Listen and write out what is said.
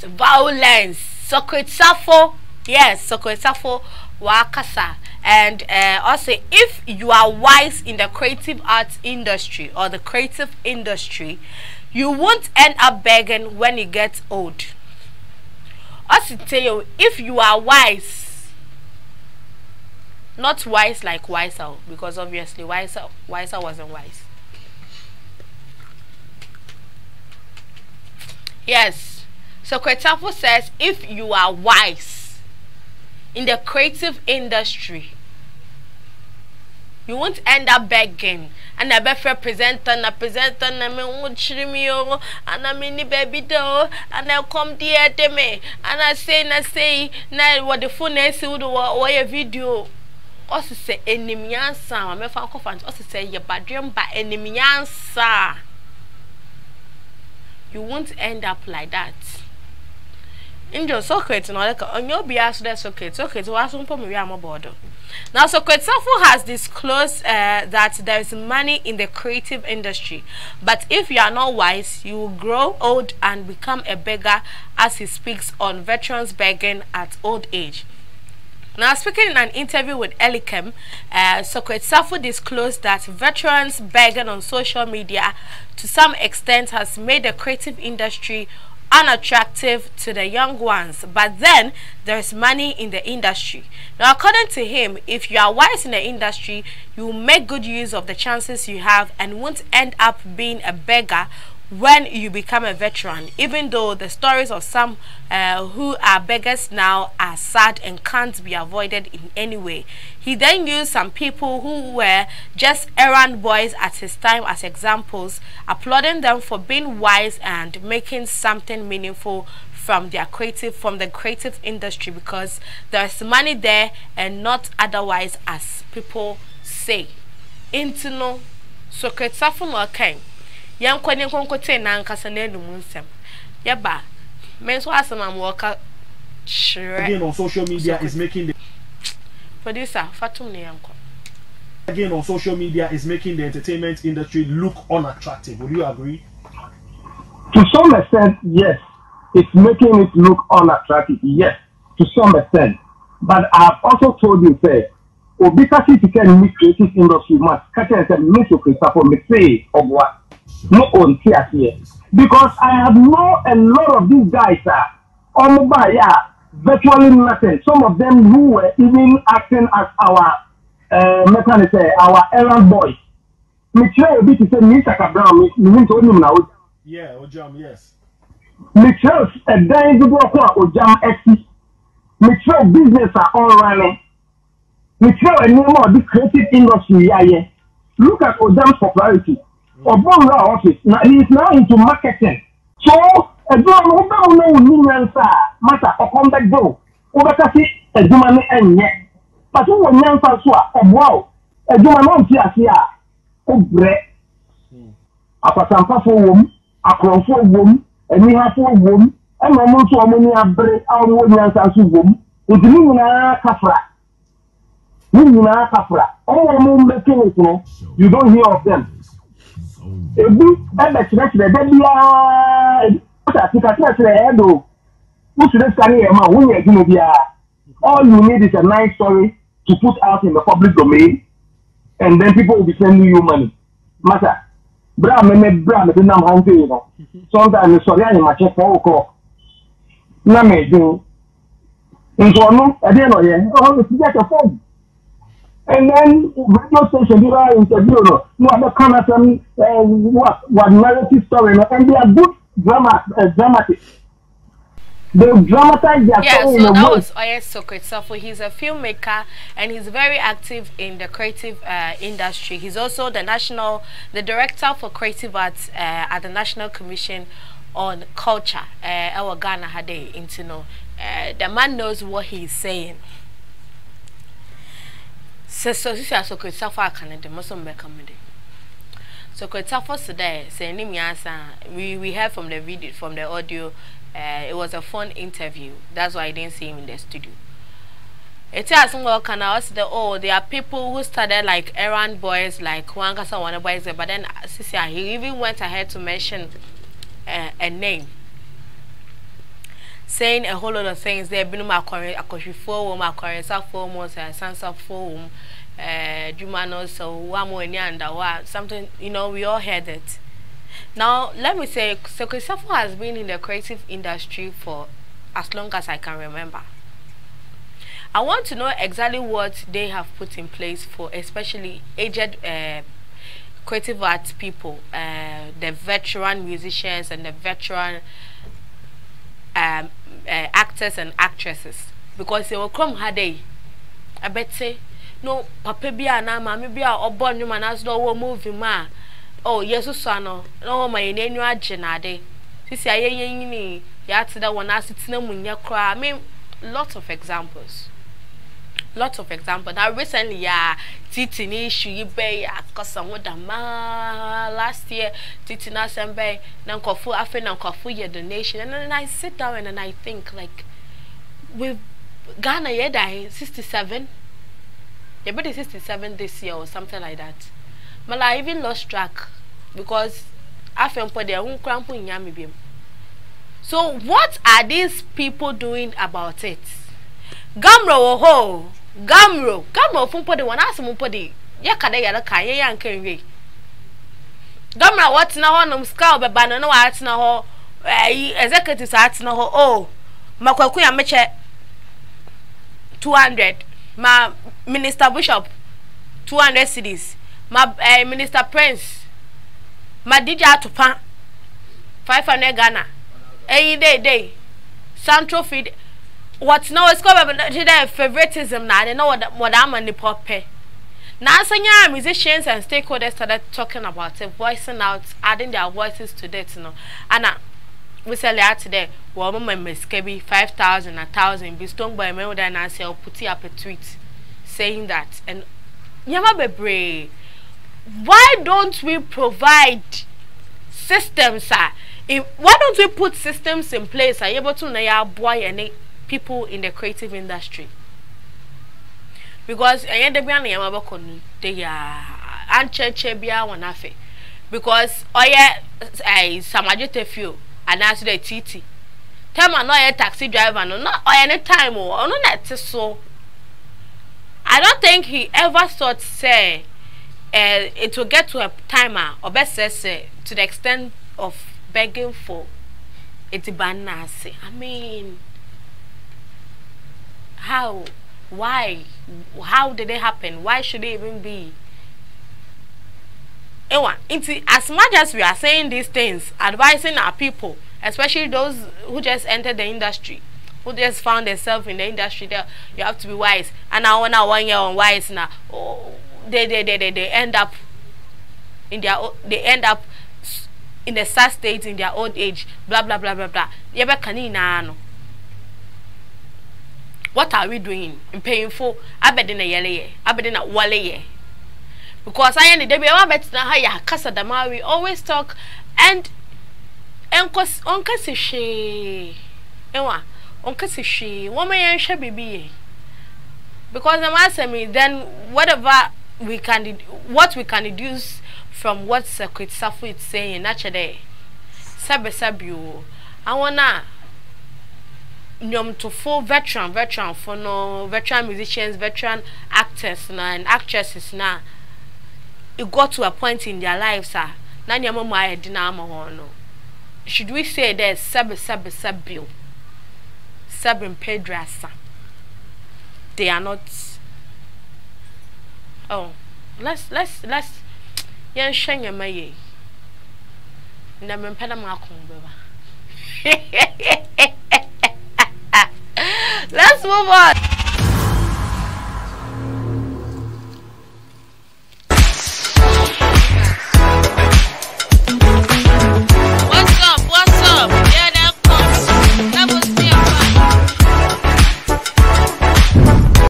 violence. Socrate Safo, yes, Socrate Safo wakasa. And also, if you are wise in the creative arts industry or the creative industry, you won't end up begging when you get old. Also tell you, if you are wise, not wise like wiser, because obviously wiser wasn't wise. Yes. So Safo says, if you are wise in the creative industry, you won't end up begging. And I bet for presenter na me won't me and I mean baby do and I'll come dear to me and I say na what the phone is would or video. Also say enemy answer. I'm a fan of also say your bedroom by enemy answer. You won't end up like that. In your Socrate, no, like on your bias, that's okay. It's okay. So, I won't put me on board. Now, Socrate Safo has disclosed that there is money in the creative industry, but if you are not wise, you will grow old and become a beggar, as he speaks on veterans begging at old age. Now, speaking in an interview with Elikem, Socrate Safo disclosed that veterans begging on social media to some extent has made the creative industry unattractive to the young ones, but then there is money in the industry. Now, according to him, if you are wise in the industry, you will make good use of the chances you have and won't end up being a beggar when you become a veteran, even though the stories of some who are beggars now are sad and can't be avoided in any way. He then used some people who were just errand boys at his time as examples, applauding them for being wise and making something meaningful from the creative industry, because there's money there and not otherwise, as people say. Intino Socrate Safo no okay. Yan kwani konkote na nkasa na enum nsem yeba men so asema mwoka again on social media is making the producer fatum ne yanko again on social media is making the entertainment industry look unattractive. Would you agree? To some extent, yes. It's making it look unattractive, yes, to some extent. But I've also told you, say, because if you can make creative industry must catch and make your for me say of what. No on here because I have known a lot of these guys are virtually nothing. Some of them who were even acting as our our errand boys. Me try a bit to say Mr. Brown, me to him now. Yeah, Ojam, yes. Me try a dying to go Ojam XC. Me try business are all running. Me try a new more this creative industry. Yeah. Look at Ojam's popularity. Office. Now he is now into marketing. So a don't know matter or come back go. Overcast a German and yet. But who will young François of wow? A German here. Oh, bread. A Pasampa for womb, a crown for womb, and we have for womb, and no more to many a bread out of young François womb. It's Nina Kafra. Nina Kafra. All moon making it, you don't hear of them. All you need is a nice story to put out in the public domain, and then people will be sending you money. Matter. Sometimes sorry, I'm a check 4 o'clock. And then radio station do our interview, no other kind of what narrative story, and they are good dramatic. They dramatize their story. So that was Socrate Safo. He's a filmmaker and he's very active in the creative industry. He's also the director for creative arts at the National Commission on Culture. Our Ghana had the man knows what he's saying. So Socrate Safo Canada must make a comedy. Socrate Safo today saying we heard from the video, from the audio. It was a fun interview. That's why I didn't see him in the studio. It has well can I also there are people who started like errand boys, like Wangasa one boys, but then he even went ahead to mention a name. saying a whole lot of things. There been my current akoshifu, my current Safo, most Sansa form, Jumano, so one more and something, you know, we all heard it. Now, let me say, Socrate Safo has been in the creative industry for as long as I can remember. I want to know exactly what they have put in place for especially aged creative arts people, the veteran musicians and the veteran actors and actresses, because they will come hard day. I bet say no papa bia na mama bia obon nyuma na so wo movie ma oh yes so no my enyu age na de sisi ayeyen ni ya tida wona asitina munye kra. I mean lots of examples. Now recently, yeah, Titi ni issue you be ya cause with the last year Titi na sembe na nkofu afi na nkofu your donation, and then I sit down and I think like with Ghana yeah 67, yeah but 67 this year or something like that. But I even lost track because I feel for their own cramp in Yamibim. So what are these people doing about it? Gamro ho Gamro fumpo de wana asumpo de ya kada ya ka ye ya nkanwe Gamra what na ho nom ska obeba no wa atina ho executives atina ho oh makwaku ya meche 200 ma minister bishop 200 cedis ma minister prince ma DJ atopa 500 Ghana day central feed. What now is called favoritism now. They know what I'm on the pop. Now, some musicians and stakeholders started talking about it, voicing out, adding their voices to that, you know. And we say out today, well, my miss Kebi 5,000, 1,000, be stung by me, then I say, I'll put up a tweet saying that. And Yama be why don't we provide systems, sir? Why don't we put systems in place? Are you able to know boy and people in the creative industry? Because they because samajete few and as the TT tell no taxi driver no any time or no net so I don't think he ever thought say it will get to a timer or best say to the extent of begging for it banase. I mean, how? Why? How did it happen? Why should it even be? As much as we are saying these things, advising our people, especially those who just entered the industry, who just found themselves in the industry, there you have to be wise. And now 1 year on wise now, oh, they end up in their in the sad state in their old age, blah blah blah blah blah. What are we doing in paying for? Abedina yele, abedina wale. Because I ended the bet na haya casa dama we always talk and enkos onkasishi. Ewa onkasishi. Woman she baby. Because I'm asking me then whatever we can what we can deduce from what Socrate Safo is saying naturally. Sabu. I wanna to full veteran for no veteran musicians, veteran actors and actresses now. It got to a point in their lives, sir. Should we say there's sabu pedrasa? They are not. Oh, let's yan shanya maye. Let's move on.